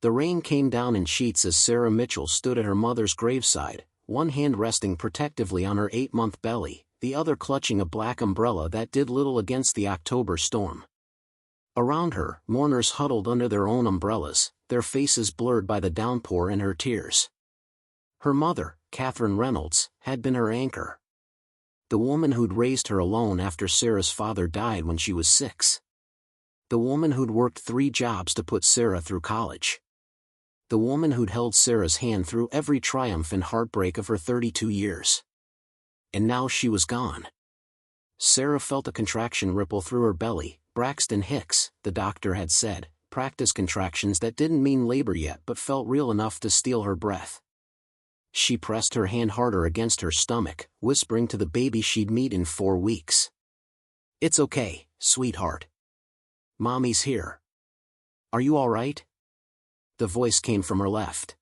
The rain came down in sheets as Sarah Mitchell stood at her mother's graveside, one hand resting protectively on her 8-month belly, the other clutching a black umbrella that did little against the October storm. Around her, mourners huddled under their own umbrellas, their faces blurred by the downpour and her tears. Her mother, Catherine Reynolds, had been her anchor. The woman who'd raised her alone after Sarah's father died when she was 6. The woman who'd worked 3 jobs to put Sarah through college. The woman who'd held Sarah's hand through every triumph and heartbreak of her 32 years. And now she was gone. Sarah felt a contraction ripple through her belly. Braxton Hicks, the doctor had said, practiced contractions that didn't mean labor yet but felt real enough to steal her breath. She pressed her hand harder against her stomach, whispering to the baby she'd meet in 4 weeks. "It's okay, sweetheart. Mommy's here. Are you all right?" The voice came from her left.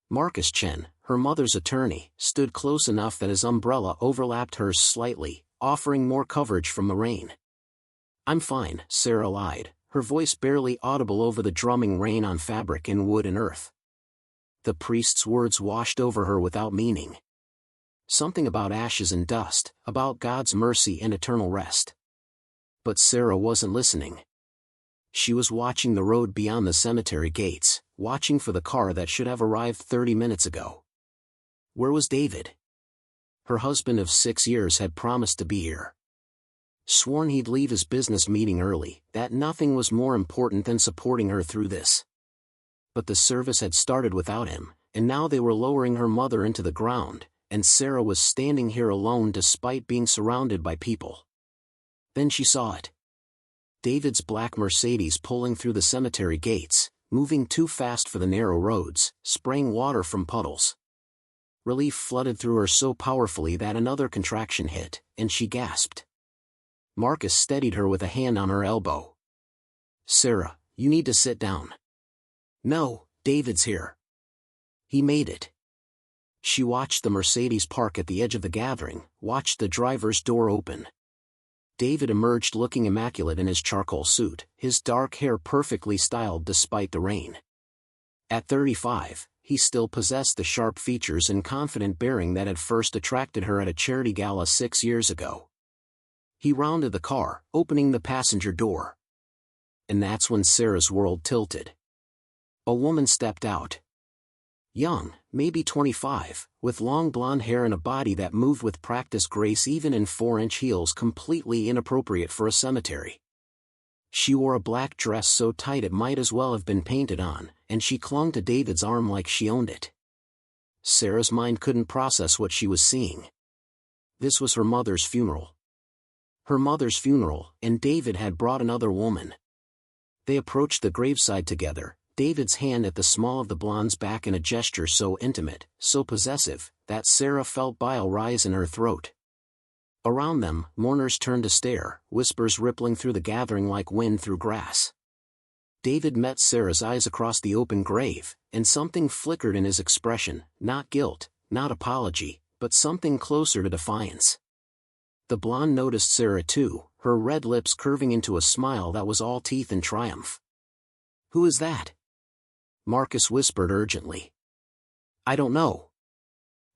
Marcus Chen, her mother's attorney, stood close enough that his umbrella overlapped hers slightly, offering more coverage from the rain. "I'm fine," Sarah lied, her voice barely audible over the drumming rain on fabric and wood and earth. The priest's words washed over her without meaning. Something about ashes and dust, about God's mercy and eternal rest. But Sarah wasn't listening. She was watching the road beyond the cemetery gates, watching for the car that should have arrived 30 minutes ago. Where was David? Her husband of 6 years had promised to be here. Sworn he'd leave his business meeting early, that nothing was more important than supporting her through this. But the service had started without him, and now they were lowering her mother into the ground, and Sarah was standing here alone despite being surrounded by people. Then she saw it. David's black Mercedes pulling through the cemetery gates, moving too fast for the narrow roads, spraying water from puddles. Relief flooded through her so powerfully that another contraction hit, and she gasped. Marcus steadied her with a hand on her elbow. "Sarah, you need to sit down." "No, David's here." He made it. She watched the Mercedes park at the edge of the gathering, watched the driver's door open. David emerged looking immaculate in his charcoal suit, his dark hair perfectly styled despite the rain. At 35, he still possessed the sharp features and confident bearing that had first attracted her at a charity gala 6 years ago. He rounded the car, opening the passenger door. And that's when Sarah's world tilted. A woman stepped out. Young, maybe 25, with long blonde hair and a body that moved with practiced grace even in 4-inch heels completely inappropriate for a cemetery. She wore a black dress so tight it might as well have been painted on, and she clung to David's arm like she owned it. Sarah's mind couldn't process what she was seeing. This was her mother's funeral. Her mother's funeral, and David had brought another woman. They approached the graveside together, David's hand at the small of the blonde's back in a gesture so intimate, so possessive, that Sarah felt bile rise in her throat. Around them, mourners turned to stare, whispers rippling through the gathering like wind through grass. David met Sarah's eyes across the open grave, and something flickered in his expression, not guilt, not apology, but something closer to defiance. The blonde noticed Sarah too, her red lips curving into a smile that was all teeth and triumph. "Who is that?" Marcus whispered urgently. "I don't know."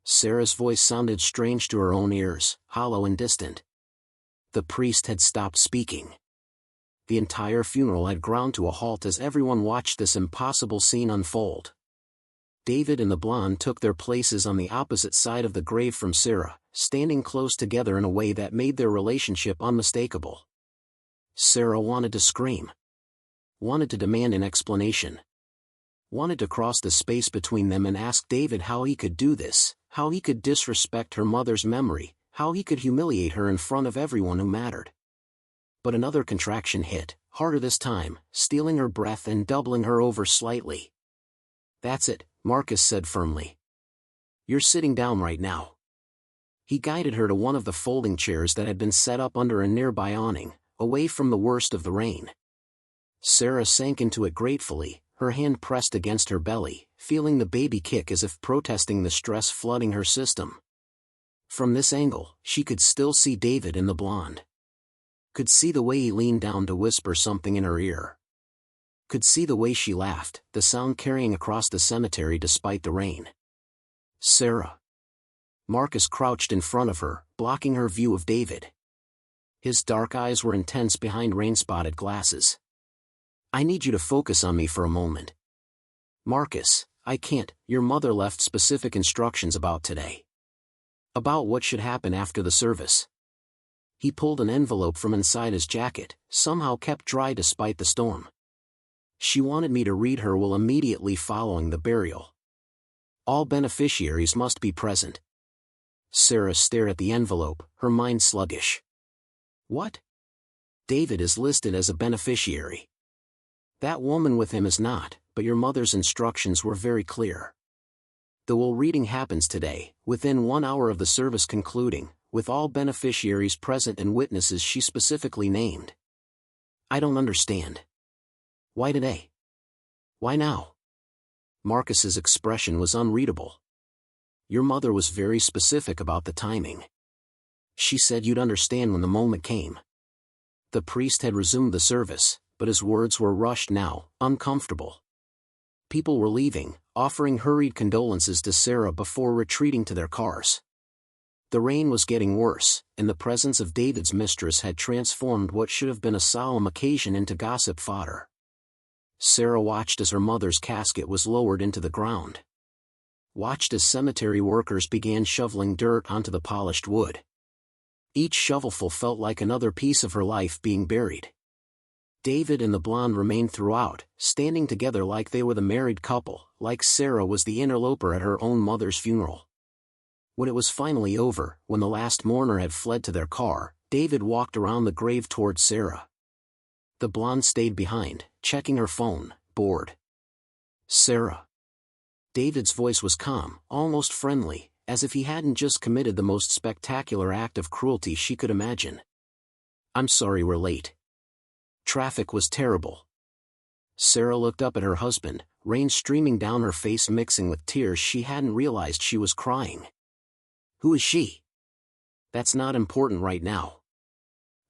Sarah's voice sounded strange to her own ears, hollow and distant. The priest had stopped speaking. The entire funeral had ground to a halt as everyone watched this impossible scene unfold. David and the blonde took their places on the opposite side of the grave from Sarah, standing close together in a way that made their relationship unmistakable. Sarah wanted to scream. Wanted to demand an explanation. Wanted to cross the space between them and ask David how he could do this, how he could disrespect her mother's memory, how he could humiliate her in front of everyone who mattered. But another contraction hit, harder this time, stealing her breath and doubling her over slightly. "That's it," Marcus said firmly. "You're sitting down right now." He guided her to one of the folding chairs that had been set up under a nearby awning, away from the worst of the rain. Sarah sank into it gratefully, her hand pressed against her belly, feeling the baby kick as if protesting the stress flooding her system. From this angle, she could still see David and the blonde. Could see the way he leaned down to whisper something in her ear. Could see the way she laughed, the sound carrying across the cemetery despite the rain. Sarah. Marcus crouched in front of her, blocking her view of David. His dark eyes were intense behind rain-spotted glasses. I need you to focus on me for a moment. Marcus, I can't. Your mother left specific instructions about today. About what should happen after the service. He pulled an envelope from inside his jacket, somehow kept dry despite the storm. She wanted me to read her will immediately following the burial. All beneficiaries must be present. Sarah stared at the envelope, her mind sluggish. What? David is listed as a beneficiary. That woman with him is not, but your mother's instructions were very clear. The will reading happens today, within 1 hour of the service concluding, with all beneficiaries present and witnesses she specifically named. I don't understand. Why today? Why now? Marcus's expression was unreadable. Your mother was very specific about the timing. She said you'd understand when the moment came. The priest had resumed the service, but his words were rushed now, uncomfortable. People were leaving, offering hurried condolences to Sarah before retreating to their cars. The rain was getting worse, and the presence of David's mistress had transformed what should have been a solemn occasion into gossip fodder. Sarah watched as her mother's casket was lowered into the ground. Watched as cemetery workers began shoveling dirt onto the polished wood. Each shovelful felt like another piece of her life being buried. David and the blonde remained throughout, standing together like they were the married couple, like Sarah was the interloper at her own mother's funeral. When it was finally over, when the last mourner had fled to their car, David walked around the grave towards Sarah. The blonde stayed behind, checking her phone, bored. Sarah. David's voice was calm, almost friendly, as if he hadn't just committed the most spectacular act of cruelty she could imagine. I'm sorry we're late. Traffic was terrible. Sarah looked up at her husband, rain streaming down her face mixing with tears she hadn't realized she was crying. Who is she? That's not important right now.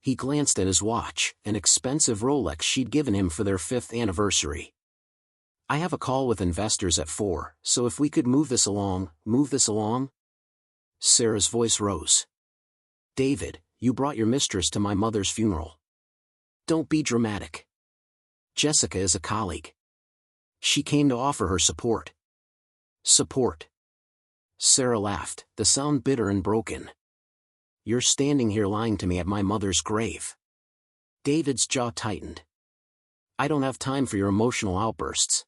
He glanced at his watch, an expensive Rolex she'd given him for their 5th anniversary. I have a call with investors at 4, so if we could move this along. Sarah's voice rose. David, you brought your mistress to my mother's funeral. Don't be dramatic. Jessica is a colleague. She came to offer her support. Support. Sarah laughed, the sound bitter and broken. You're standing here lying to me at my mother's grave. David's jaw tightened. I don't have time for your emotional outbursts.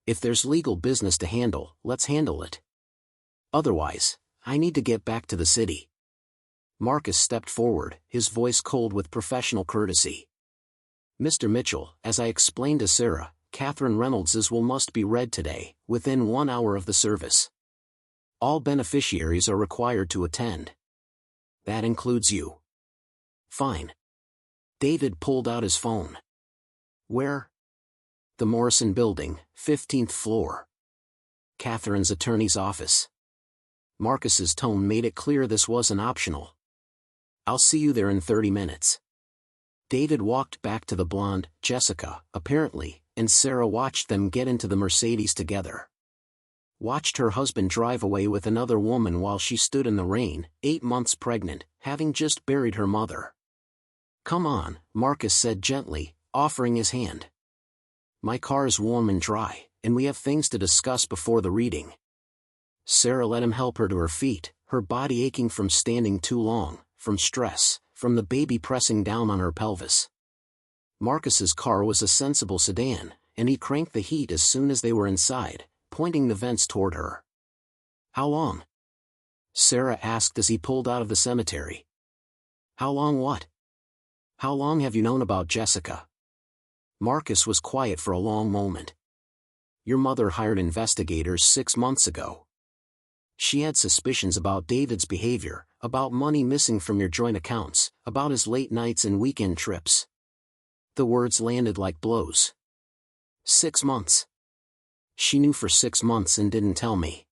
If there's legal business to handle, let's handle it. Otherwise, I need to get back to the city. Marcus stepped forward, his voice cold with professional courtesy. Mr. Mitchell, as I explained to Sarah, Catherine Reynolds's will must be read today, within 1 hour of the service. All beneficiaries are required to attend. That includes you. Fine. David pulled out his phone. Where? The Morrison Building, 15th floor. Catherine's attorney's office. Marcus's tone made it clear this wasn't optional. I'll see you there in 30 minutes. David walked back to the blonde, Jessica, apparently, and Sarah watched them get into the Mercedes together. Watched her husband drive away with another woman while she stood in the rain, 8 months pregnant, having just buried her mother. Come on, Marcus said gently, offering his hand. My car is warm and dry, and we have things to discuss before the reading. Sarah let him help her to her feet, her body aching from standing too long, from stress, from the baby pressing down on her pelvis. Marcus's car was a sensible sedan, and he cranked the heat as soon as they were inside, pointing the vents toward her. How long? Sarah asked as he pulled out of the cemetery. How long what? How long have you known about Jessica? Marcus was quiet for a long moment. Your mother hired investigators 6 months ago. She had suspicions about David's behavior, about money missing from your joint accounts, about his late nights and weekend trips. The words landed like blows. 6 months. She knew for 6 months and didn't tell me.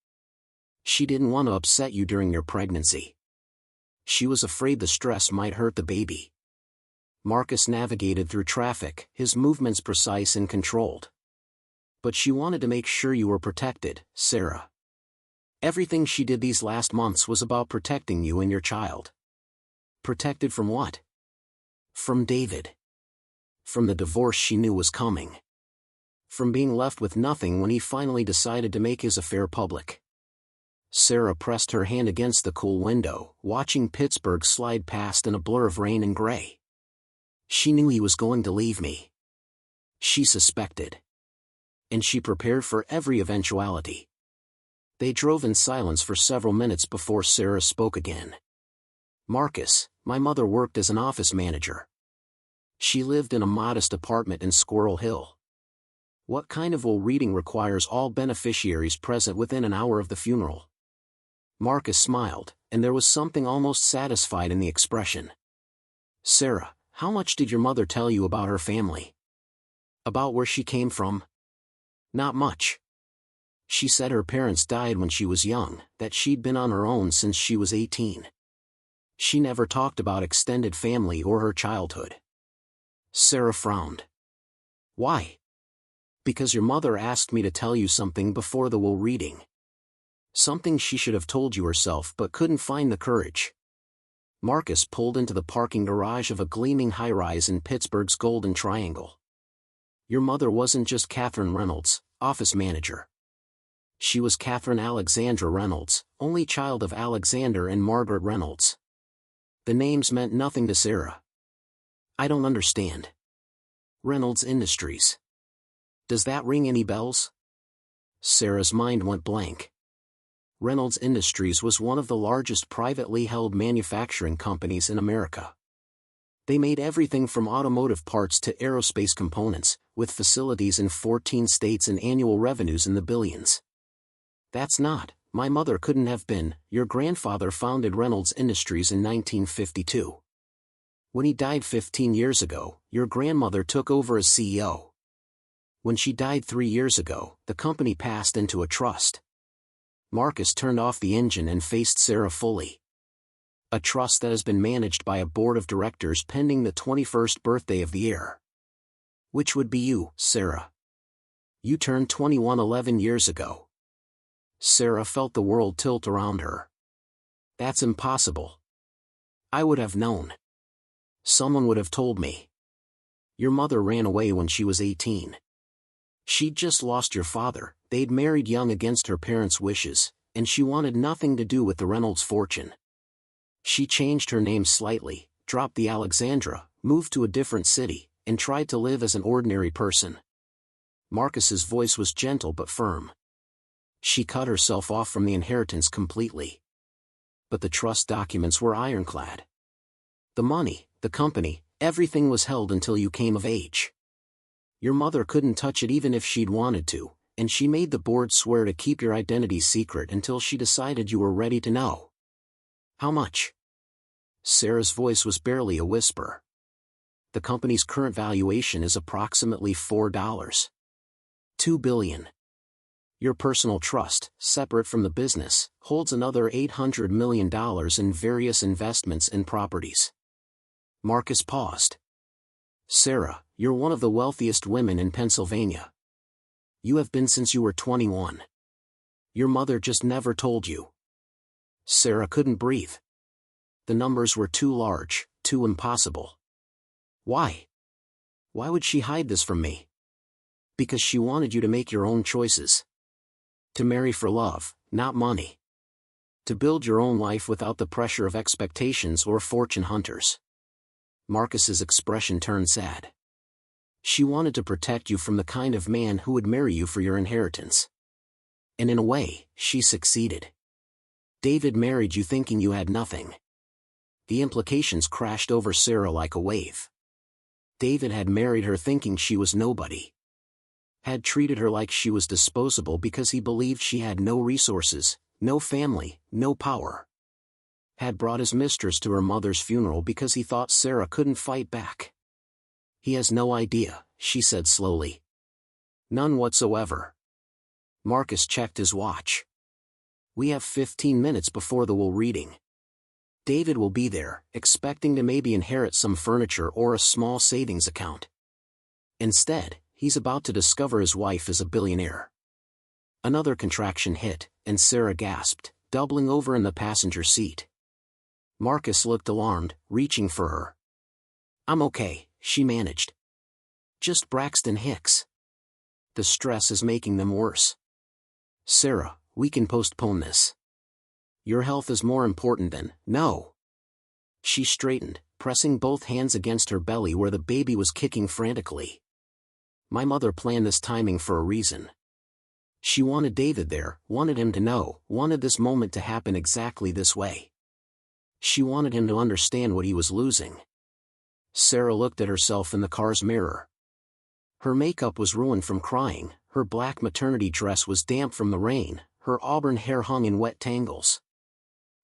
She didn't want to upset you during your pregnancy. She was afraid the stress might hurt the baby. Marcus navigated through traffic, his movements precise and controlled. But she wanted to make sure you were protected, Sarah. Everything she did these last months was about protecting you and your child. Protected from what? From David. From the divorce she knew was coming. From being left with nothing when he finally decided to make his affair public. Sarah pressed her hand against the cool window, watching Pittsburgh slide past in a blur of rain and gray. She knew he was going to leave me. She suspected. And she prepared for every eventuality. They drove in silence for several minutes before Sarah spoke again. Marcus, my mother worked as an office manager. She lived in a modest apartment in Squirrel Hill. What kind of will reading requires all beneficiaries present within an hour of the funeral? Marcus smiled, and there was something almost satisfied in the expression. Sarah, how much did your mother tell you about her family? About where she came from? Not much. She said her parents died when she was young, that she'd been on her own since she was 18. She never talked about extended family or her childhood. Sarah frowned. Why? Because your mother asked me to tell you something before the will reading. Something she should have told you herself but couldn't find the courage. Marcus pulled into the parking garage of a gleaming high-rise in Pittsburgh's Golden Triangle. Your mother wasn't just Catherine Reynolds, office manager. She was Catherine Alexandra Reynolds, only child of Alexander and Margaret Reynolds. The names meant nothing to Sarah. I don't understand. Reynolds Industries. Does that ring any bells? Sarah's mind went blank. Reynolds Industries was one of the largest privately held manufacturing companies in America. They made everything from automotive parts to aerospace components, with facilities in 14 states and annual revenues in the billions. That's not, my mother couldn't have been, your grandfather founded Reynolds Industries in 1952. When he died 15 years ago, your grandmother took over as CEO. When she died 3 years ago, the company passed into a trust. Marcus turned off the engine and faced Sarah fully. A trust that has been managed by a board of directors pending the 21st birthday of the heir. Which would be you, Sarah. You turned 21 11 years ago. Sarah felt the world tilt around her. That's impossible. I would have known. Someone would have told me. Your mother ran away when she was 18. She'd just lost your father, they'd married young against her parents' wishes, and she wanted nothing to do with the Reynolds fortune. She changed her name slightly, dropped the Alexandra, moved to a different city, and tried to live as an ordinary person. Marcus's voice was gentle but firm. She cut herself off from the inheritance completely. But the trust documents were ironclad. The money, the company, everything was held until you came of age. Your mother couldn't touch it even if she'd wanted to, and she made the board swear to keep your identity secret until she decided you were ready to know. How much? Sarah's voice was barely a whisper. The company's current valuation is approximately $4. $2 billion. Your personal trust, separate from the business, holds another $800 million in various investments and properties. Marcus paused. Sarah, you're one of the wealthiest women in Pennsylvania. You have been since you were 21. Your mother just never told you. Sarah couldn't breathe. The numbers were too large, too impossible. Why? Why would she hide this from me? Because she wanted you to make your own choices. To marry for love, not money. To build your own life without the pressure of expectations or fortune hunters. Marcus's expression turned sad. She wanted to protect you from the kind of man who would marry you for your inheritance. And in a way, she succeeded. David married you thinking you had nothing. The implications crashed over Sarah like a wave. David had married her thinking she was nobody. Had treated her like she was disposable because he believed she had no resources, no family, no power. Had brought his mistress to her mother's funeral because he thought Sarah couldn't fight back. He has no idea, she said slowly. None whatsoever. Marcus checked his watch. We have 15 minutes before the will reading. David will be there, expecting to maybe inherit some furniture or a small savings account. Instead, he's about to discover his wife is a billionaire. Another contraction hit, and Sarah gasped, doubling over in the passenger seat. Marcus looked alarmed, reaching for her. "I'm okay," she managed. "Just Braxton Hicks. The stress is making them worse. Sarah, we can postpone this. Your health is more important than..." "No." She straightened, pressing both hands against her belly where the baby was kicking frantically. "My mother planned this timing for a reason. She wanted David there, wanted him to know, wanted this moment to happen exactly this way. She wanted him to understand what he was losing." Sarah looked at herself in the car's mirror. Her makeup was ruined from crying, her black maternity dress was damp from the rain, her auburn hair hung in wet tangles.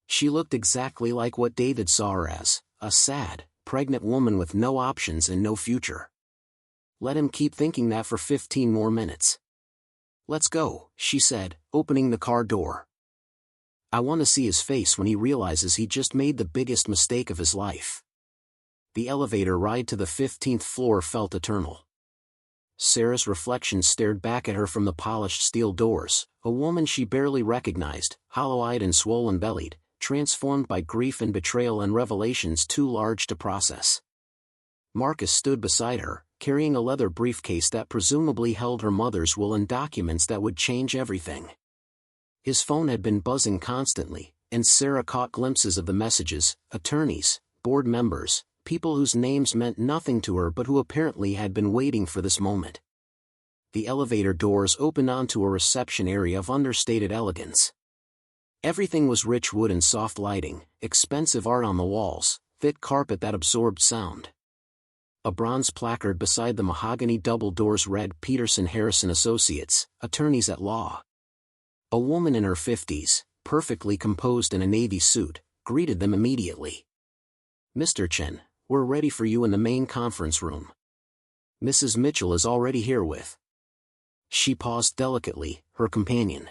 She looked exactly like what David saw her as, a sad, pregnant woman with no options and no future. Let him keep thinking that for 15 more minutes. "Let's go," she said, opening the car door. "I want to see his face when he realizes he just made the biggest mistake of his life." The elevator ride to the 15th floor felt eternal. Sarah's reflection stared back at her from the polished steel doors, a woman she barely recognized, hollow-eyed and swollen-bellied, transformed by grief and betrayal and revelations too large to process. Marcus stood beside her, carrying a leather briefcase that presumably held her mother's will and documents that would change everything. His phone had been buzzing constantly, and Sarah caught glimpses of the messages: attorneys, board members, people whose names meant nothing to her but who apparently had been waiting for this moment. The elevator doors opened onto a reception area of understated elegance. Everything was rich wood and soft lighting, expensive art on the walls, thick carpet that absorbed sound. A bronze placard beside the mahogany double doors read Peterson Harrison Associates, Attorneys at Law. A woman in her 50s, perfectly composed in a navy suit, greeted them immediately. "Mr. Chen, we're ready for you in the main conference room. Mrs. Mitchell is already here with..." She paused delicately, her companion.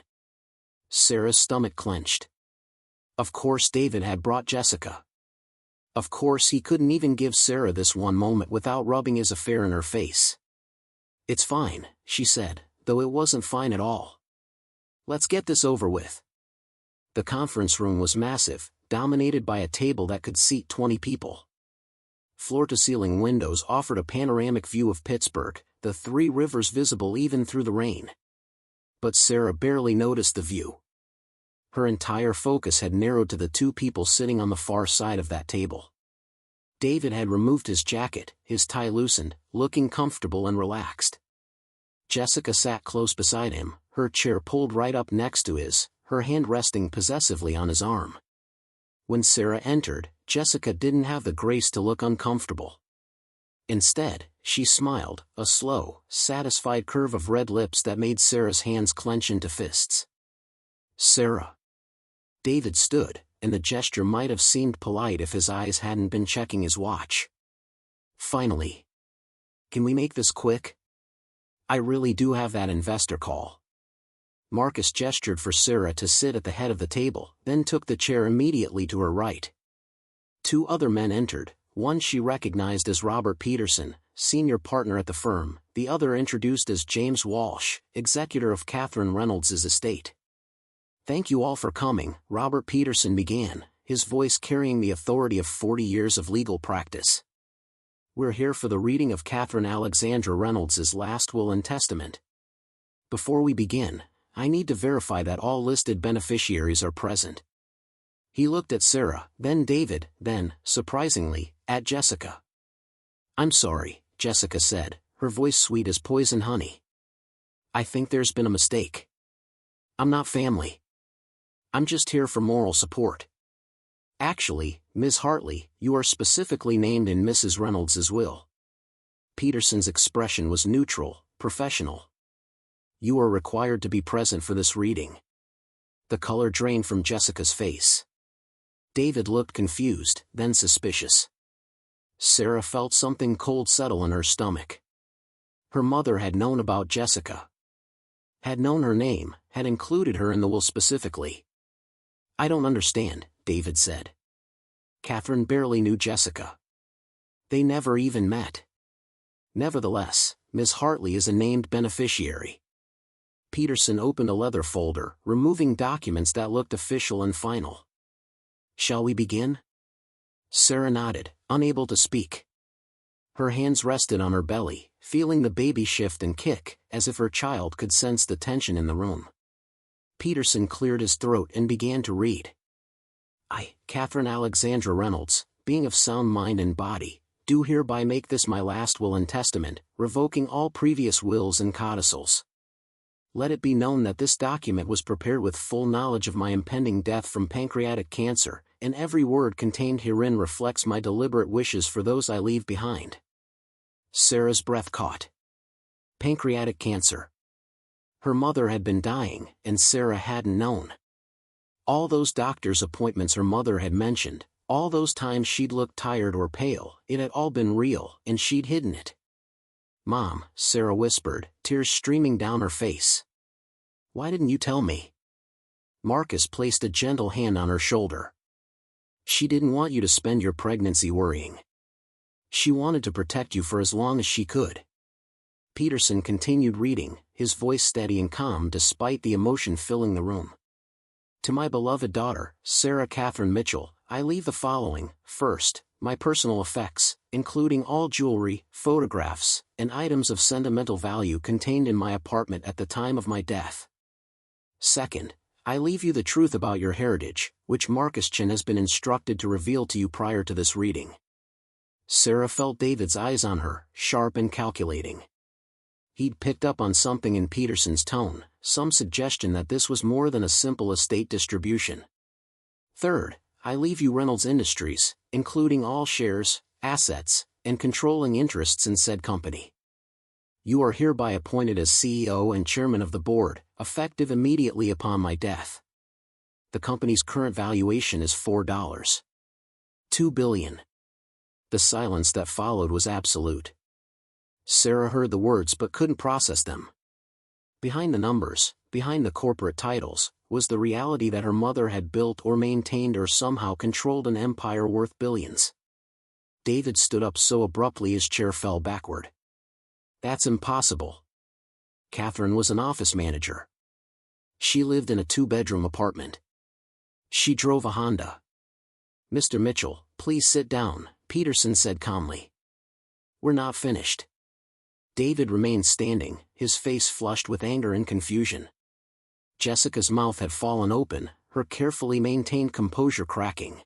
Sarah's stomach clenched. Of course David had brought Jessica. Of course he couldn't even give Sarah this one moment without rubbing his affair in her face. "It's fine," she said, though it wasn't fine at all. "Let's get this over with." The conference room was massive, dominated by a table that could seat 20 people. Floor-to-ceiling windows offered a panoramic view of Pittsburgh, the three rivers visible even through the rain. But Sarah barely noticed the view. Her entire focus had narrowed to the two people sitting on the far side of that table. David had removed his jacket, his tie loosened, looking comfortable and relaxed. Jessica sat close beside him, her chair pulled right up next to his, her hand resting possessively on his arm. When Sarah entered, Jessica didn't have the grace to look uncomfortable. Instead, she smiled, a slow, satisfied curve of red lips that made Sarah's hands clench into fists. "Sarah." David stood, and the gesture might have seemed polite if his eyes hadn't been checking his watch. "Finally. Can we make this quick? I really do have that investor call." Marcus gestured for Sarah to sit at the head of the table, then took the chair immediately to her right. Two other men entered, one she recognized as Robert Peterson, senior partner at the firm, the other introduced as James Walsh, executor of Catherine Reynolds' estate. "Thank you all for coming," Robert Peterson began, his voice carrying the authority of 40 years of legal practice. "We're here for the reading of Catherine Alexandra Reynolds' last will and testament. Before we begin, I need to verify that all listed beneficiaries are present." He looked at Sarah, then David, then, surprisingly, at Jessica. "I'm sorry," Jessica said, her voice sweet as poison honey. "I think there's been a mistake. I'm not family. I'm just here for moral support. Actually, Ms. Hartley, you are specifically named in Mrs. Reynolds' will." Peterson's expression was neutral, professional. "You are required to be present for this reading." The color drained from Jessica's face. David looked confused, then suspicious. Sarah felt something cold settle in her stomach. Her mother had known about Jessica. Had known her name, had included her in the will specifically. "I don't understand," David said. Catherine barely knew Jessica. They never even met. Nevertheless, Miss Hartley is a named beneficiary. Peterson opened a leather folder, removing documents that looked official and final. Shall we begin? Sarah nodded, unable to speak. Her hands rested on her belly, feeling the baby shift and kick, as if her child could sense the tension in the room. Peterson cleared his throat and began to read. I, Catherine Alexandra Reynolds, being of sound mind and body, do hereby make this my last will and testament, revoking all previous wills and codicils. Let it be known that this document was prepared with full knowledge of my impending death from pancreatic cancer, and every word contained herein reflects my deliberate wishes for those I leave behind. Sarah's breath caught. Pancreatic cancer. Her mother had been dying, and Sarah hadn't known. All those doctor's appointments her mother had mentioned, all those times she'd looked tired or pale, it had all been real, and she'd hidden it. Mom, Sarah whispered, tears streaming down her face. Why didn't you tell me? Marcus placed a gentle hand on her shoulder. She didn't want you to spend your pregnancy worrying. She wanted to protect you for as long as she could. Peterson continued reading, his voice steady and calm despite the emotion filling the room. To my beloved daughter, Sarah Catherine Mitchell, I leave the following. First, my personal effects, including all jewelry, photographs, and items of sentimental value contained in my apartment at the time of my death. Second, I leave you the truth about your heritage, which Marcus Chin has been instructed to reveal to you prior to this reading. Sarah felt David's eyes on her, sharp and calculating. He'd picked up on something in Peterson's tone, some suggestion that this was more than a simple estate distribution. Third, I leave you Reynolds Industries, including all shares, assets, and controlling interests in said company. You are hereby appointed as CEO and chairman of the board, effective immediately upon my death. The company's current valuation is $4.2 billion. The silence that followed was absolute. Sarah heard the words but couldn't process them. Behind the numbers, behind the corporate titles, was the reality that her mother had built or maintained or somehow controlled an empire worth billions. David stood up so abruptly his chair fell backward. That's impossible. Catherine was an office manager. She lived in a 2-bedroom apartment. She drove a Honda. Mr. Mitchell, please sit down, Peterson said calmly. We're not finished. David remained standing, his face flushed with anger and confusion. Jessica's mouth had fallen open, her carefully maintained composure cracking.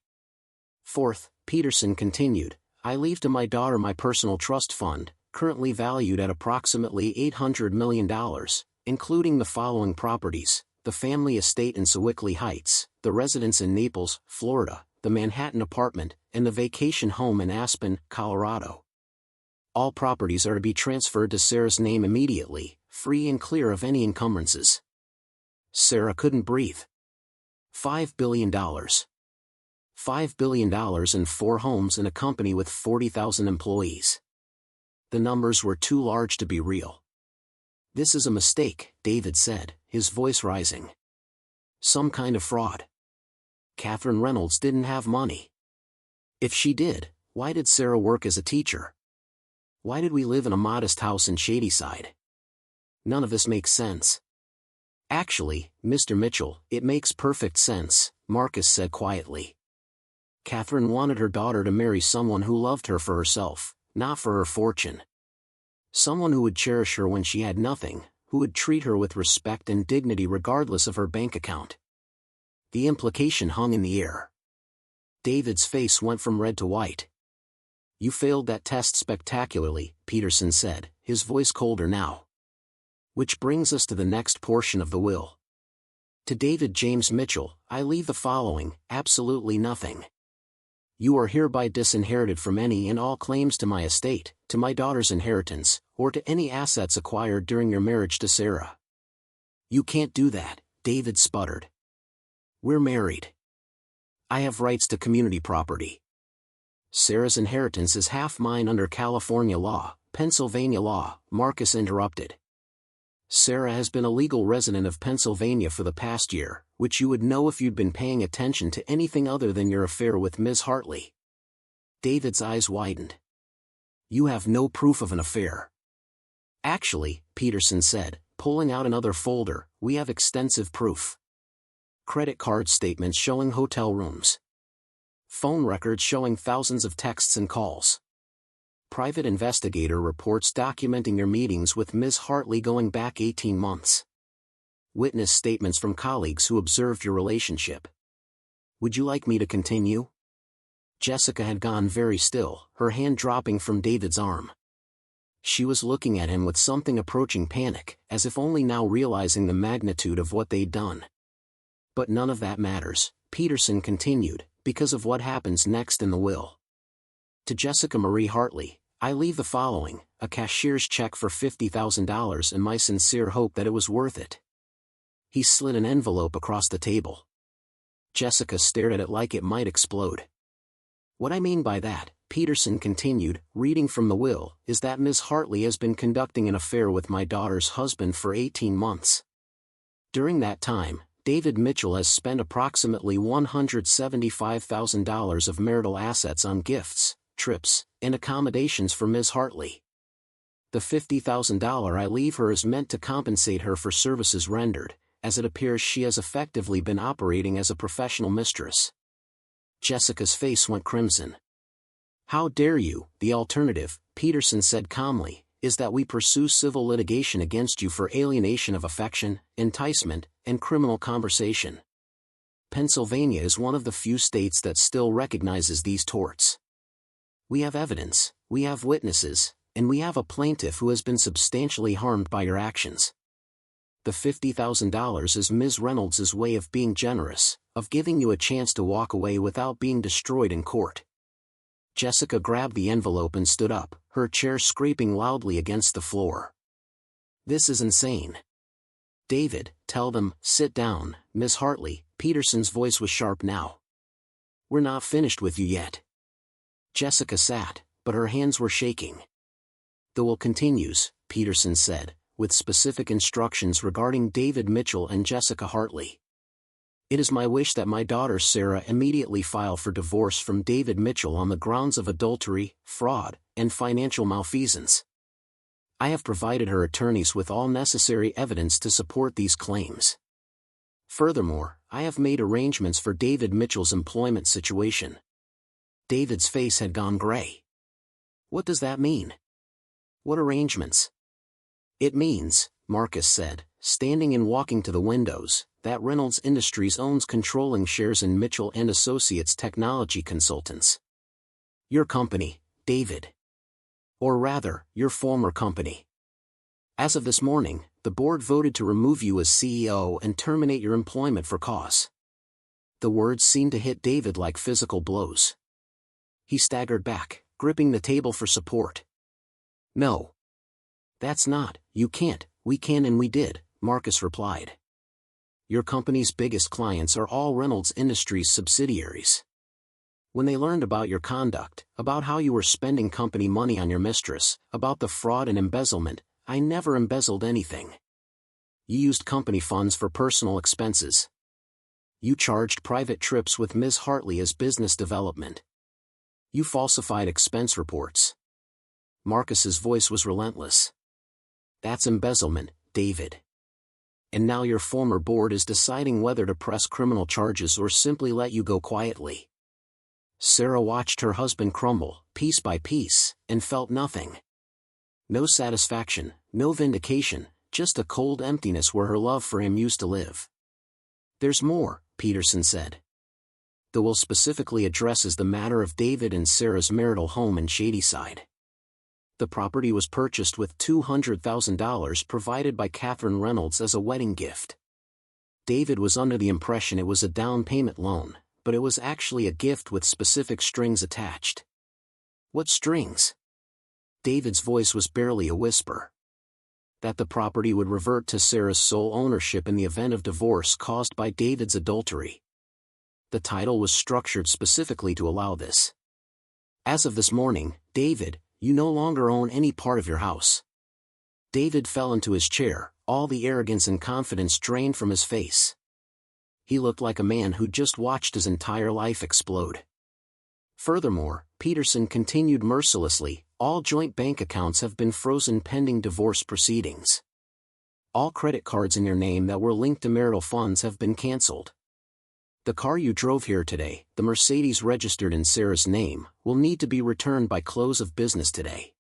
Fourth, Peterson continued, I leave to my daughter my personal trust fund, currently valued at approximately $800 million, including the following properties: the family estate in Sewickley Heights, the residence in Naples, Florida, the Manhattan apartment, and the vacation home in Aspen, Colorado. All properties are to be transferred to Sarah's name immediately, free and clear of any encumbrances. Sarah couldn't breathe. $5 billion. $5 billion in 4 homes in a company with 40,000 employees. The numbers were too large to be real. This is a mistake, David said, his voice rising. Some kind of fraud. Catherine Reynolds didn't have money. If she did, why did Sarah work as a teacher? Why did we live in a modest house in Shadyside? None of this makes sense. Actually, Mr. Mitchell, it makes perfect sense, Marcus said quietly. Catherine wanted her daughter to marry someone who loved her for herself, not for her fortune. Someone who would cherish her when she had nothing, who would treat her with respect and dignity regardless of her bank account. The implication hung in the air. David's face went from red to white. You failed that test spectacularly, Peterson said, his voice colder now. Which brings us to the next portion of the will. To David James Mitchell, I leave the following: absolutely nothing. You are hereby disinherited from any and all claims to my estate, to my daughter's inheritance, or to any assets acquired during your marriage to Sarah. You can't do that, David sputtered. We're married. I have rights to community property. Sarah's inheritance is half mine under California law, Pennsylvania law, Marcus interrupted. Sarah has been a legal resident of Pennsylvania for the past year, which you would know if you'd been paying attention to anything other than your affair with Ms. Hartley. David's eyes widened. You have no proof of an affair. Actually, Peterson said, pulling out another folder, we have extensive proof. Credit card statements showing hotel rooms. Phone records showing thousands of texts and calls. Private investigator reports documenting your meetings with Ms. Hartley going back 18 months. Witness statements from colleagues who observed your relationship. Would you like me to continue? Jessica had gone very still, her hand dropping from David's arm. She was looking at him with something approaching panic, as if only now realizing the magnitude of what they'd done. But none of that matters, Peterson continued, because of what happens next in the will. To Jessica Marie Hartley, I leave the following, a cashier's check for $50,000 and my sincere hope that it was worth it. He slid an envelope across the table. Jessica stared at it like it might explode. What I mean by that, Peterson continued, reading from the will, is that Ms. Hartley has been conducting an affair with my daughter's husband for 18 months. During that time, David Mitchell has spent approximately $175,000 of marital assets on gifts, trips, and accommodations for Ms. Hartley. The $50,000 I leave her is meant to compensate her for services rendered, as it appears she has effectively been operating as a professional mistress. Jessica's face went crimson. How dare you? The alternative, Peterson said calmly, is that we pursue civil litigation against you for alienation of affection, enticement, and criminal conversation. Pennsylvania is one of the few states that still recognizes these torts. We have evidence, we have witnesses, and we have a plaintiff who has been substantially harmed by your actions. The $50,000 is Ms. Reynolds' way of being generous, of giving you a chance to walk away without being destroyed in court. Jessica grabbed the envelope and stood up, her chair scraping loudly against the floor. This is insane. David, tell them, sit down, Miss Hartley. Peterson's voice was sharp now. We're not finished with you yet. Jessica sat, but her hands were shaking. The will continues, Peterson said, with specific instructions regarding David Mitchell and Jessica Hartley. It is my wish that my daughter Sarah immediately file for divorce from David Mitchell on the grounds of adultery, fraud, and financial malfeasance. I have provided her attorneys with all necessary evidence to support these claims. Furthermore, I have made arrangements for David Mitchell's employment situation. David's face had gone gray. What does that mean? What arrangements? It means, Marcus said, standing and walking to the windows, that Reynolds Industries owns controlling shares in Mitchell & Associates Technology Consultants. Your company, David. Or rather, your former company. As of this morning, the board voted to remove you as CEO and terminate your employment for cause. The words seemed to hit David like physical blows. He staggered back, gripping the table for support. No. That's not, you can't, we can and we did, Marcus replied. Your company's biggest clients are all Reynolds Industries subsidiaries. When they learned about your conduct, about how you were spending company money on your mistress, about the fraud and embezzlement, I never embezzled anything. You used company funds for personal expenses. You charged private trips with Ms. Hartley as business development. You falsified expense reports. Marcus's voice was relentless. That's embezzlement, David. And now your former board is deciding whether to press criminal charges or simply let you go quietly. Sarah watched her husband crumble, piece by piece, and felt nothing. No satisfaction, no vindication, just a cold emptiness where her love for him used to live. There's more, Peterson said. The will specifically addresses the matter of David and Sarah's marital home in Shadyside. The property was purchased with $200,000 provided by Catherine Reynolds as a wedding gift. David was under the impression it was a down payment loan, but it was actually a gift with specific strings attached. What strings? David's voice was barely a whisper. That the property would revert to Sarah's sole ownership in the event of divorce caused by David's adultery. The title was structured specifically to allow this. As of this morning, David, you no longer own any part of your house. David fell into his chair, all the arrogance and confidence drained from his face. He looked like a man who'd just watched his entire life explode. Furthermore, Peterson continued mercilessly, all joint bank accounts have been frozen pending divorce proceedings. All credit cards in your name that were linked to marital funds have been canceled. The car you drove here today, the Mercedes registered in Sarah's name, will need to be returned by close of business today.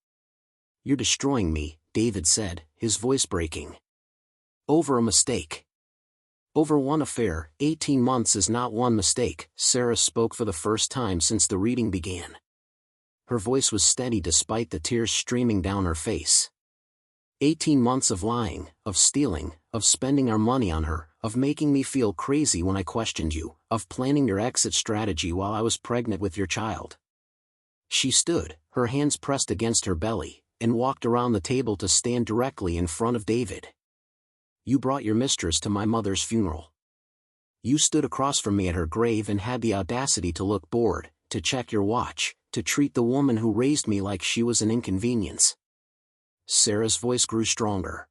You're destroying me, David said, his voice breaking. Over a mistake. Over one affair, 18 months is not one mistake, Sarah spoke for the first time since the reading began. Her voice was steady despite the tears streaming down her face. 18 months of lying, of stealing, of spending our money on her, of making me feel crazy when I questioned you, of planning your exit strategy while I was pregnant with your child. She stood, her hands pressed against her belly, and walked around the table to stand directly in front of David. You brought your mistress to my mother's funeral. You stood across from me at her grave and had the audacity to look bored, to check your watch, to treat the woman who raised me like she was an inconvenience. Sarah's voice grew stronger.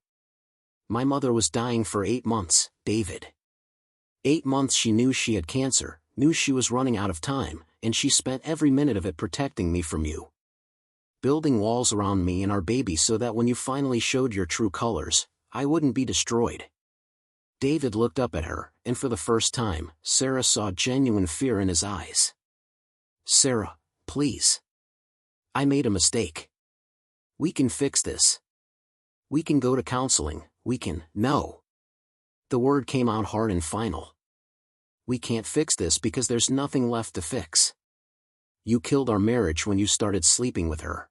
My mother was dying for 8 months, David. 8 months she knew she had cancer, knew she was running out of time, and she spent every minute of it protecting me from you. Building walls around me and our baby so that when you finally showed your true colors, I wouldn't be destroyed. David looked up at her, and for the first time, Sarah saw genuine fear in his eyes. Sarah, please. I made a mistake. We can fix this. We can go to counseling, we can. No. The word came out hard and final. We can't fix this because there's nothing left to fix. You killed our marriage when you started sleeping with her.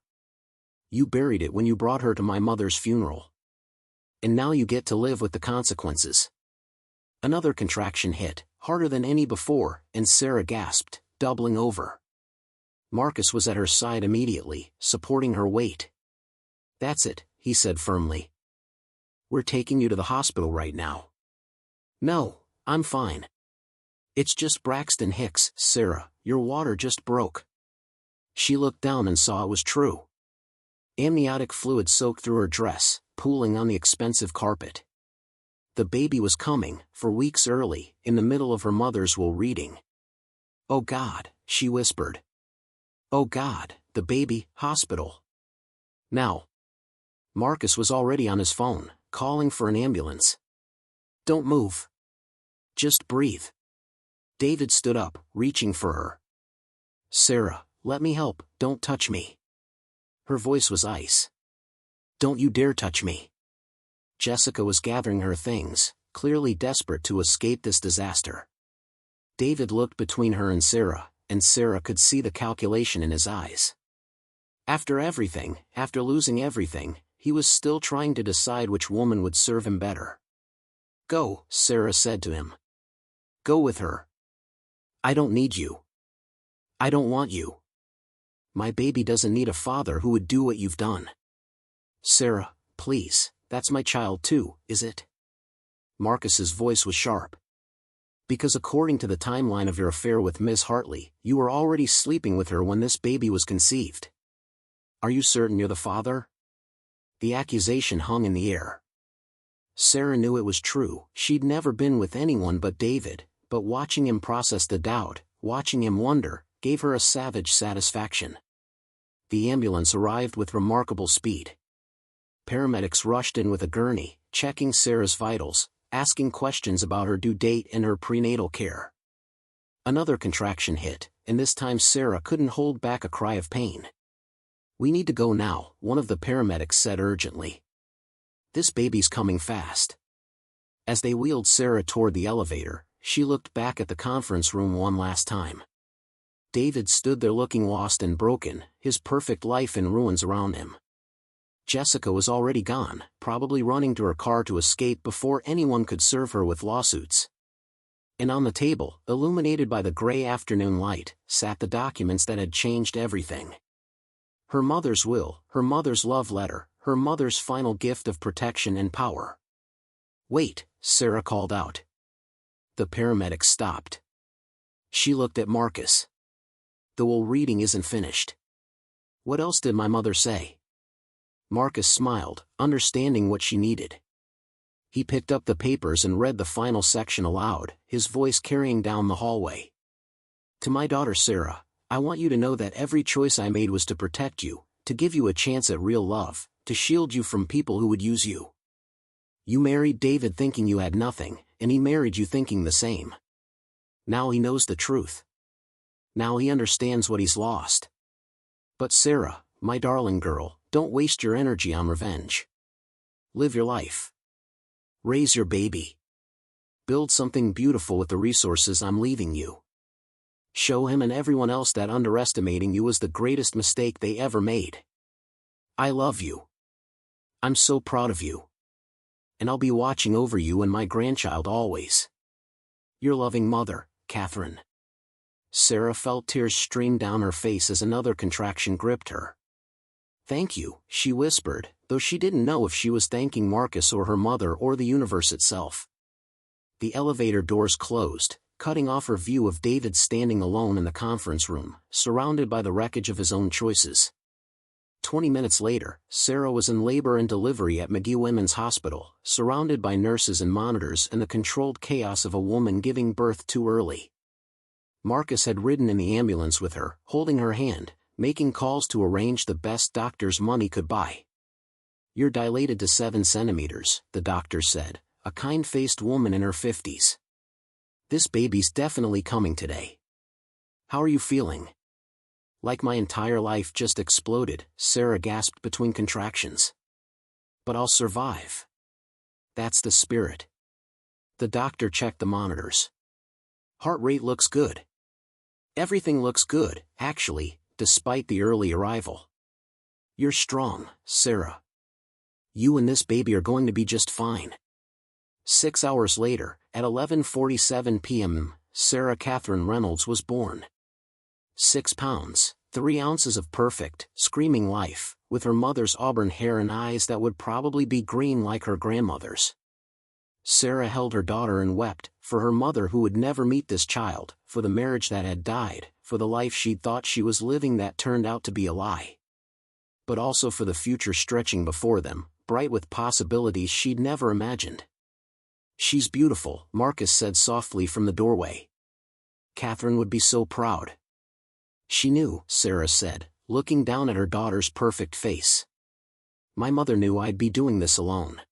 You buried it when you brought her to my mother's funeral. And now you get to live with the consequences. Another contraction hit, harder than any before, and Sarah gasped, doubling over. Marcus was at her side immediately, supporting her weight. That's it, he said firmly. We're taking you to the hospital right now. No, I'm fine. It's just Braxton Hicks, Sarah, your water just broke. She looked down and saw it was true. Amniotic fluid soaked through her dress, pooling on the expensive carpet. The baby was coming, for weeks early, in the middle of her mother's will reading. Oh God, she whispered. Oh God, the baby, hospital. Now. Marcus was already on his phone, calling for an ambulance. Don't move. Just breathe. David stood up, reaching for her. Sarah, let me help, don't touch me. Her voice was ice. Don't you dare touch me. Jessica was gathering her things, clearly desperate to escape this disaster. David looked between her and Sarah could see the calculation in his eyes. After everything, after losing everything, he was still trying to decide which woman would serve him better. Go, Sarah said to him. Go with her. I don't need you. I don't want you. My baby doesn't need a father who would do what you've done. Sarah, please, that's my child too, is it? Marcus's voice was sharp. Because according to the timeline of your affair with Miss Hartley, you were already sleeping with her when this baby was conceived. Are you certain you're the father? The accusation hung in the air. Sarah knew it was true, she'd never been with anyone but David, but watching him process the doubt, watching him wonder, gave her a savage satisfaction. The ambulance arrived with remarkable speed. Paramedics rushed in with a gurney, checking Sarah's vitals, asking questions about her due date and her prenatal care. Another contraction hit, and this time Sarah couldn't hold back a cry of pain. We need to go now, one of the paramedics said urgently. This baby's coming fast. As they wheeled Sarah toward the elevator, she looked back at the conference room one last time. David stood there looking lost and broken, his perfect life in ruins around him. Jessica was already gone, probably running to her car to escape before anyone could serve her with lawsuits. And on the table, illuminated by the gray afternoon light, sat the documents that had changed everything. Her mother's will, her mother's love letter, her mother's final gift of protection and power. Wait, Sarah called out. The paramedic stopped. She looked at Marcus. The will reading isn't finished. What else did my mother say? Marcus smiled, understanding what she needed. He picked up the papers and read the final section aloud, his voice carrying down the hallway. To my daughter Sarah, I want you to know that every choice I made was to protect you, to give you a chance at real love, to shield you from people who would use you. You married David thinking you had nothing, and he married you thinking the same. Now he knows the truth. Now he understands what he's lost. But Sarah, my darling girl, don't waste your energy on revenge. Live your life. Raise your baby. Build something beautiful with the resources I'm leaving you. Show him and everyone else that underestimating you was the greatest mistake they ever made. I love you. I'm so proud of you. And I'll be watching over you and my grandchild always. Your loving mother, Catherine. Sarah felt tears stream down her face as another contraction gripped her. Thank you, she whispered, though she didn't know if she was thanking Marcus or her mother or the universe itself. The elevator doors closed, cutting off her view of David standing alone in the conference room, surrounded by the wreckage of his own choices. 20 minutes later, Sarah was in labor and delivery at McGee Women's Hospital, surrounded by nurses and monitors and the controlled chaos of a woman giving birth too early. Marcus had ridden in the ambulance with her, holding her hand, making calls to arrange the best doctors money could buy. You're dilated to 7 centimeters, the doctor said, a kind-faced woman in her 50s. This baby's definitely coming today. How are you feeling? Like my entire life just exploded, Sarah gasped between contractions. But I'll survive. That's the spirit. The doctor checked the monitors. Heart rate looks good. Everything looks good, actually, despite the early arrival. You're strong, Sarah. You and this baby are going to be just fine. 6 hours later, at 11:47 p.m., Sarah Catherine Reynolds was born. 6 pounds, 3 ounces of perfect, screaming life, with her mother's auburn hair and eyes that would probably be green like her grandmother's. Sarah held her daughter and wept, for her mother who would never meet this child, for the marriage that had died, for the life she'd thought she was living that turned out to be a lie. But also for the future stretching before them, bright with possibilities she'd never imagined. She's beautiful, Marcus said softly from the doorway. Catherine would be so proud. She knew, Sarah said, looking down at her daughter's perfect face. My mother knew I'd be doing this alone.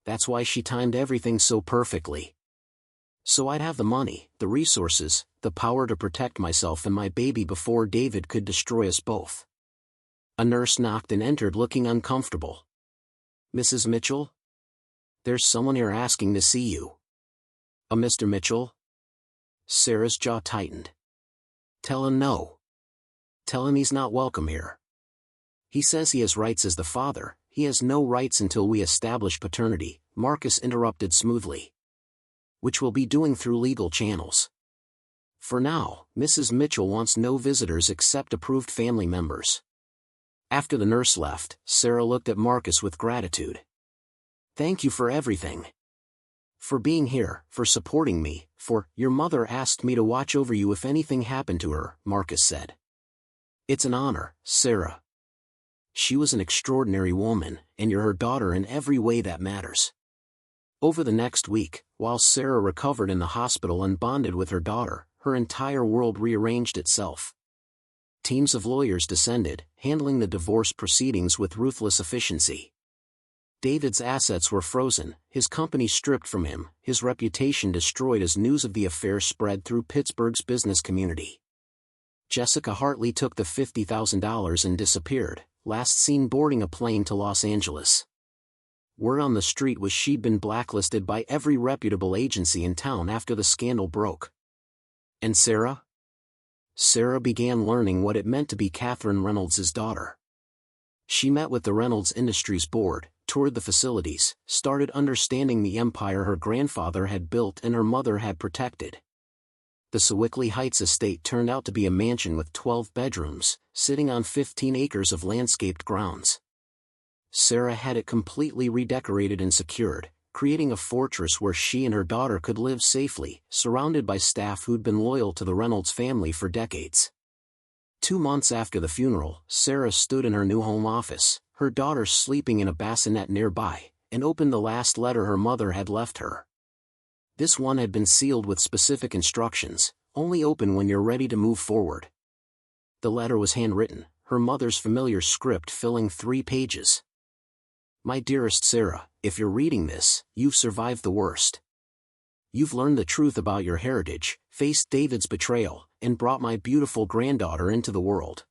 That's why she timed everything so perfectly. So I'd have the money, the resources, the power to protect myself and my baby before David could destroy us both. A nurse knocked and entered looking uncomfortable. Mrs. Mitchell? There's someone here asking to see you. A Mr. Mitchell? Sarah's jaw tightened. Tell him no. Tell him he's not welcome here. He says he has rights as the father, he has no rights until we establish paternity, Marcus interrupted smoothly. Which we'll be doing through legal channels. For now, Mrs. Mitchell wants no visitors except approved family members. After the nurse left, Sarah looked at Marcus with gratitude. Thank you for everything. For being here, for supporting me, for, your mother asked me to watch over you if anything happened to her, Marcus said. It's an honor, Sarah. She was an extraordinary woman, and you're her daughter in every way that matters. Over the next week, while Sarah recovered in the hospital and bonded with her daughter, her entire world rearranged itself. Teams of lawyers descended, handling the divorce proceedings with ruthless efficiency. David's assets were frozen, his company stripped from him, his reputation destroyed as news of the affair spread through Pittsburgh's business community. Jessica Hartley took the $50,000 and disappeared, last seen boarding a plane to Los Angeles. Word on the street was she'd been blacklisted by every reputable agency in town after the scandal broke. And Sarah? Sarah began learning what it meant to be Catherine Reynolds' daughter. She met with the Reynolds Industries Board, toured the facilities, started understanding the empire her grandfather had built and her mother had protected. The Sewickley Heights estate turned out to be a mansion with 12 bedrooms, sitting on 15 acres of landscaped grounds. Sarah had it completely redecorated and secured, creating a fortress where she and her daughter could live safely, surrounded by staff who'd been loyal to the Reynolds family for decades. 2 months after the funeral, Sarah stood in her new home office, her daughter sleeping in a bassinet nearby, and opened the last letter her mother had left her. This one had been sealed with specific instructions: only open when you're ready to move forward. The letter was handwritten, her mother's familiar script filling 3 pages. My dearest Sarah, if you're reading this, you've survived the worst. You've learned the truth about your heritage, faced David's betrayal, and brought my beautiful granddaughter into the world.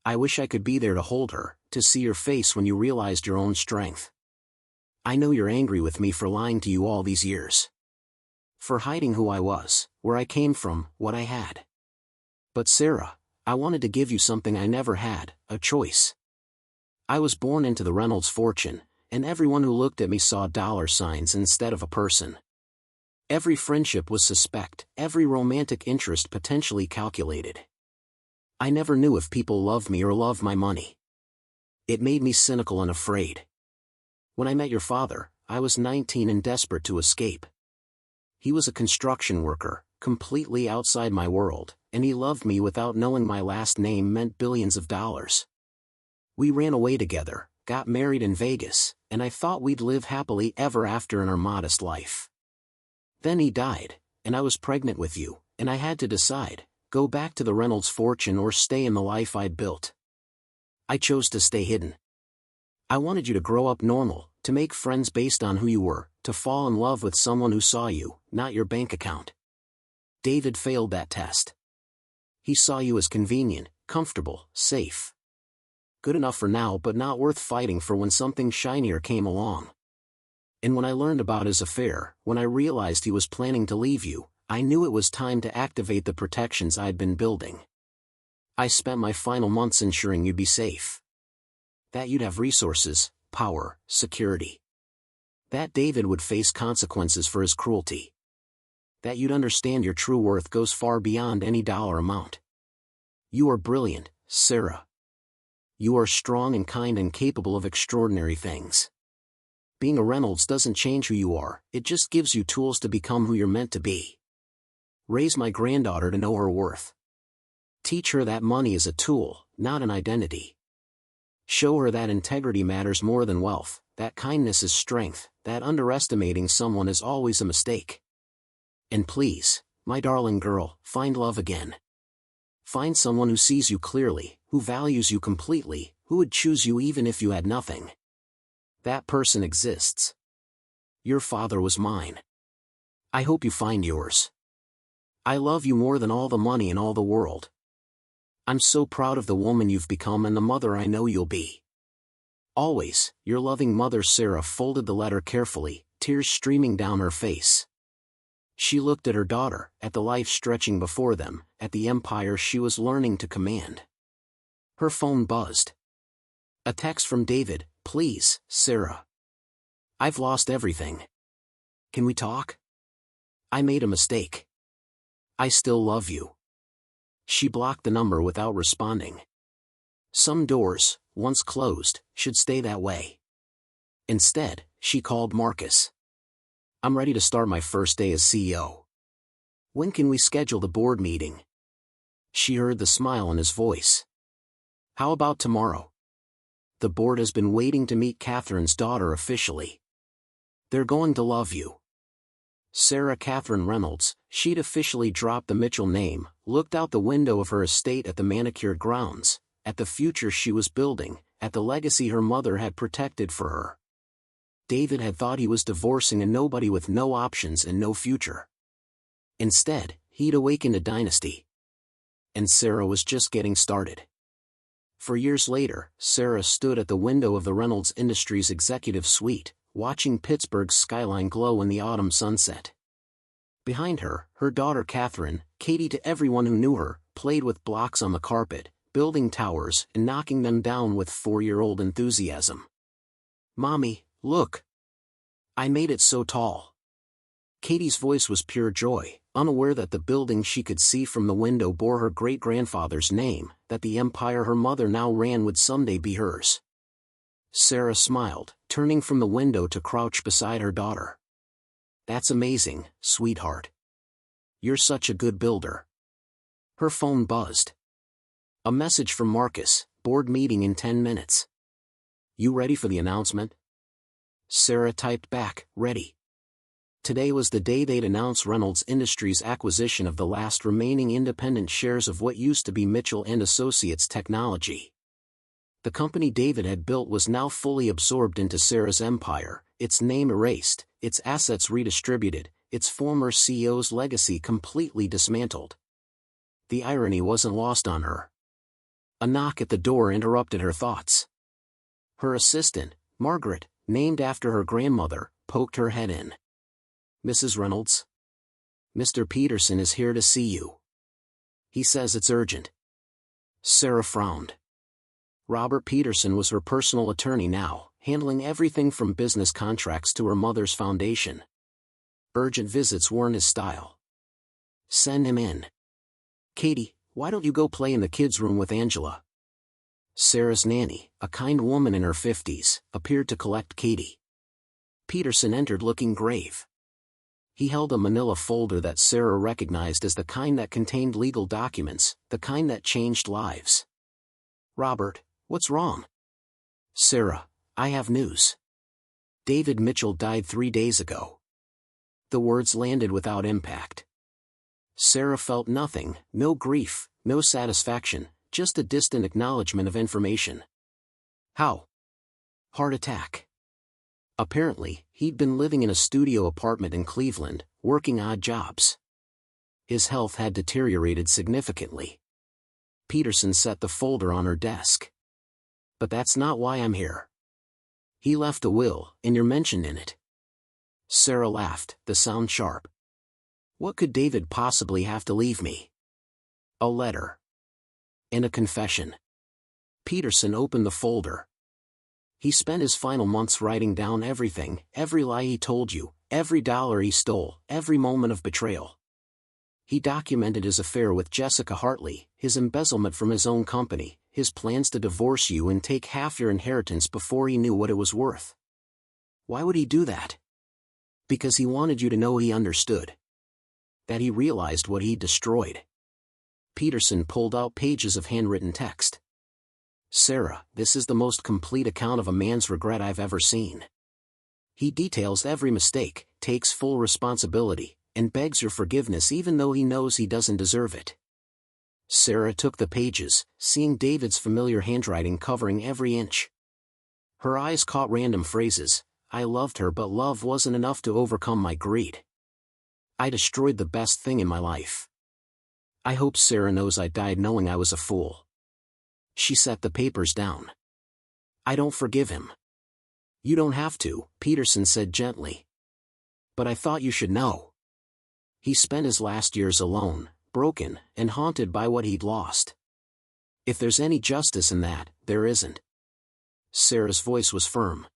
I wish I could be there to hold her, to see your face when you realized your own strength. I know you're angry with me for lying to you all these years. For hiding who I was, where I came from, what I had. But Sarah, I wanted to give you something I never had, a choice. I was born into the Reynolds fortune, and everyone who looked at me saw dollar signs instead of a person. Every friendship was suspect, every romantic interest potentially calculated. I never knew if people loved me or loved my money. It made me cynical and afraid. When I met your father, I was 19 and desperate to escape. He was a construction worker, completely outside my world, and he loved me without knowing my last name meant billions of dollars. We ran away together, got married in Vegas, and I thought we'd live happily ever after in our modest life. Then he died, and I was pregnant with you, and I had to decide, go back to the Reynolds fortune or stay in the life I'd built. I chose to stay hidden. I wanted you to grow up normal, to make friends based on who you were, to fall in love with someone who saw you, not your bank account. David failed that test. He saw you as convenient, comfortable, safe. Good enough for now but not worth fighting for when something shinier came along. And when I learned about his affair, when I realized he was planning to leave you, I knew it was time to activate the protections I'd been building. I spent my final months ensuring you'd be safe. That you'd have resources, power, security. That David would face consequences for his cruelty. That you'd understand your true worth goes far beyond any dollar amount. You are brilliant, Sarah. You are strong and kind and capable of extraordinary things. Being a Reynolds doesn't change who you are, it just gives you tools to become who you're meant to be. Raise my granddaughter to know her worth. Teach her that money is a tool, not an identity. Show her that integrity matters more than wealth, that kindness is strength, that underestimating someone is always a mistake. And please, my darling girl, find love again. Find someone who sees you clearly, who values you completely, who would choose you even if you had nothing. That person exists. Your father was mine. I hope you find yours. I love you more than all the money in all the world. I'm so proud of the woman you've become and the mother I know you'll be. Always, your loving mother. Sarah folded the letter carefully, tears streaming down her face. She looked at her daughter, at the life stretching before them, at the empire she was learning to command. Her phone buzzed. A text from David: "Please, Sarah. I've lost everything. Can we talk? I made a mistake. I still love you." She blocked the number without responding. Some doors, once closed, should stay that way. Instead, she called Marcus. "I'm ready to start my first day as CEO. When can we schedule the board meeting?" She heard the smile in his voice. "How about tomorrow? The board has been waiting to meet Catherine's daughter officially. They're going to love you." Sarah Catherine Reynolds, she'd officially dropped the Mitchell name, looked out the window of her estate at the manicured grounds, at the future she was building, at the legacy her mother had protected for her. David had thought he was divorcing a nobody with no options and no future. Instead, he'd awakened a dynasty. And Sarah was just getting started. For years later, Sarah stood at the window of the Reynolds Industries executive suite, watching Pittsburgh's skyline glow in the autumn sunset. Behind her, her daughter Catherine, Katie to everyone who knew her, played with blocks on the carpet, building towers and knocking them down with 4-year-old enthusiasm. "Mommy, look! I made it so tall." Katie's voice was pure joy, unaware that the building she could see from the window bore her great-grandfather's name, that the empire her mother now ran would someday be hers. Sarah smiled, turning from the window to crouch beside her daughter. "That's amazing, sweetheart. You're such a good builder." Her phone buzzed. A message from Marcus: "Board meeting in 10 minutes. You ready for the announcement?" Sarah typed back, ready. Today was the day they'd announce Reynolds Industries' acquisition of the last remaining independent shares of what used to be Mitchell & Associates Technology. The company David had built was now fully absorbed into Sarah's empire, its name erased, its assets redistributed, its former CEO's legacy completely dismantled. The irony wasn't lost on her. A knock at the door interrupted her thoughts. Her assistant, Margaret, named after her grandmother, poked her head in. "Mrs. Reynolds? Mr. Peterson is here to see you. He says it's urgent." Sarah frowned. Robert Peterson was her personal attorney now, handling everything from business contracts to her mother's foundation. Urgent visits weren't his style. "Send him in. Katie, why don't you go play in the kids' room with Angela?" Sarah's nanny, a kind woman in her 50s, appeared to collect Katie. Peterson entered looking grave. He held a manila folder that Sarah recognized as the kind that contained legal documents, the kind that changed lives. "Robert, what's wrong?" "Sarah, I have news. David Mitchell died 3 days ago." The words landed without impact. Sarah felt nothing, no grief, no satisfaction, just a distant acknowledgement of information. "How?" "Heart attack." Apparently, he'd been living in a studio apartment in Cleveland, working odd jobs. His health had deteriorated significantly. Peterson set the folder on her desk. "But that's not why I'm here. He left a will, and you're mentioned in it." Sarah laughed, the sound sharp. "What could David possibly have to leave me?" "A letter. And a confession." Peterson opened the folder. "He spent his final months writing down everything, every lie he told you, every dollar he stole, every moment of betrayal. He documented his affair with Jessica Hartley, his embezzlement from his own company, his plans to divorce you and take half your inheritance before he knew what it was worth. Why would he do that? Because he wanted you to know he understood. That he realized what he'd destroyed." Peterson pulled out pages of handwritten text. "Sarah, this is the most complete account of a man's regret I've ever seen. He details every mistake, takes full responsibility, and begs your forgiveness even though he knows he doesn't deserve it." Sarah took the pages, seeing David's familiar handwriting covering every inch. Her eyes caught random phrases. "I loved her but love wasn't enough to overcome my greed. I destroyed the best thing in my life. I hope Sarah knows I died knowing I was a fool." She set the papers down. "I don't forgive him." "You don't have to," Peterson said gently. "But I thought you should know. He spent his last years alone, broken, and haunted by what he'd lost. If there's any justice in that, there isn't." Sarah's voice was firm.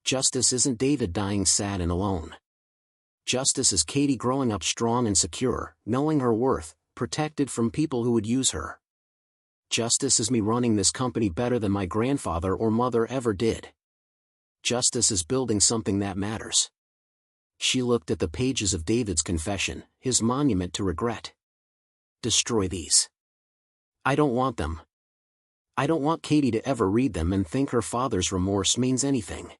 "Justice isn't David dying sad and alone. Justice is Katie growing up strong and secure, knowing her worth, protected from people who would use her. Justice is me running this company better than my grandfather or mother ever did. Justice is building something that matters." She looked at the pages of David's confession, his monument to regret. "Destroy these. I don't want them. I don't want Katie to ever read them and think her father's remorse means anything.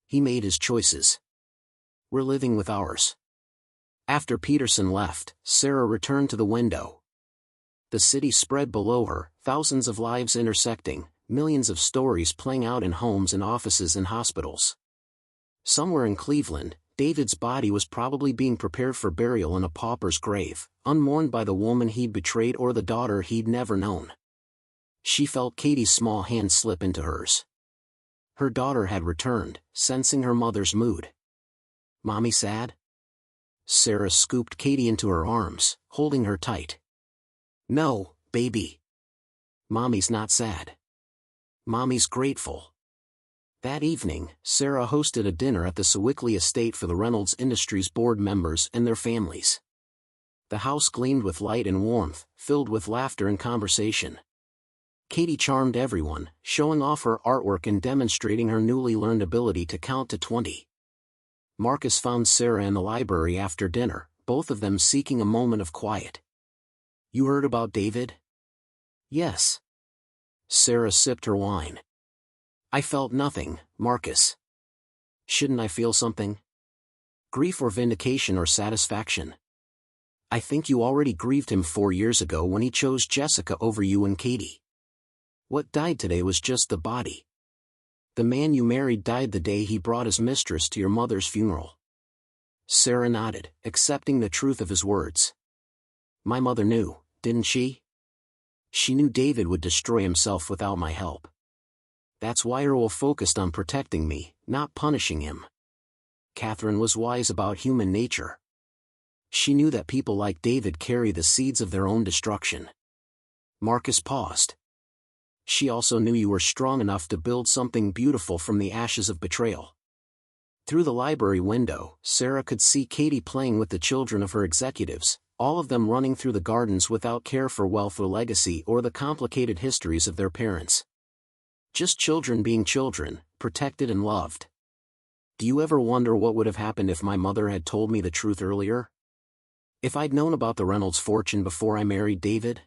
He made his choices. We're living with ours." After Peterson left, Sarah returned to the window. The city spread below her, thousands of lives intersecting, millions of stories playing out in homes and offices and hospitals. Somewhere in Cleveland, David's body was probably being prepared for burial in a pauper's grave, unmourned by the woman he'd betrayed or the daughter he'd never known. She felt Katie's small hand slip into hers. Her daughter had returned, sensing her mother's mood. "Mommy sad?" Sarah scooped Katie into her arms, holding her tight. "No, baby. Mommy's not sad. Mommy's grateful." That evening, Sarah hosted a dinner at the Sewickley estate for the Reynolds Industries board members and their families. The house gleamed with light and warmth, filled with laughter and conversation. Katie charmed everyone, showing off her artwork and demonstrating her newly learned ability to count to 20. Marcus found Sarah in the library after dinner, both of them seeking a moment of quiet. "You heard about David?" "Yes." Sarah sipped her wine. "I felt nothing, Marcus. Shouldn't I feel something? Grief or vindication or satisfaction? I think you already grieved him 4 years ago when he chose Jessica over you and Katie. What died today was just the body. The man you married died the day he brought his mistress to your mother's funeral. Sarah nodded, accepting the truth of his words. My mother knew, didn't she? She knew David would destroy himself without my help. That's why Earl focused on protecting me, not punishing him. Catherine was wise about human nature. She knew that people like David carry the seeds of their own destruction. Marcus paused. She also knew you were strong enough to build something beautiful from the ashes of betrayal. Through the library window, Sarah could see Katie playing with the children of her executives, all of them running through the gardens without care for wealth or legacy or the complicated histories of their parents. Just children being children, protected and loved. Do you ever wonder what would have happened if my mother had told me the truth earlier? If I'd known about the Reynolds fortune before I married David?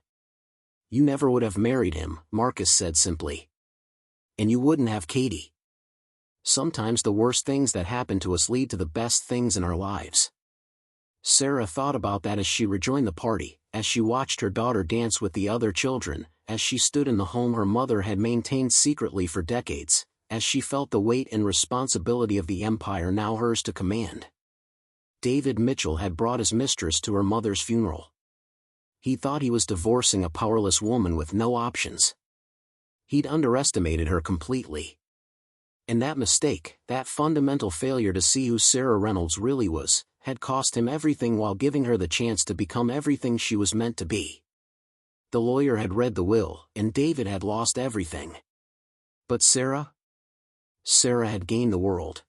You never would have married him, Marcus said simply. And you wouldn't have Katie. Sometimes the worst things that happen to us lead to the best things in our lives. Sarah thought about that as she rejoined the party, as she watched her daughter dance with the other children, as she stood in the home her mother had maintained secretly for decades, as she felt the weight and responsibility of the empire now hers to command. David Mitchell had brought his mistress to her mother's funeral. He thought he was divorcing a powerless woman with no options. He'd underestimated her completely. And that mistake, that fundamental failure to see who Sarah Reynolds really was, had cost him everything while giving her the chance to become everything she was meant to be. The lawyer had read the will, and David had lost everything. But Sarah? Sarah had gained the world.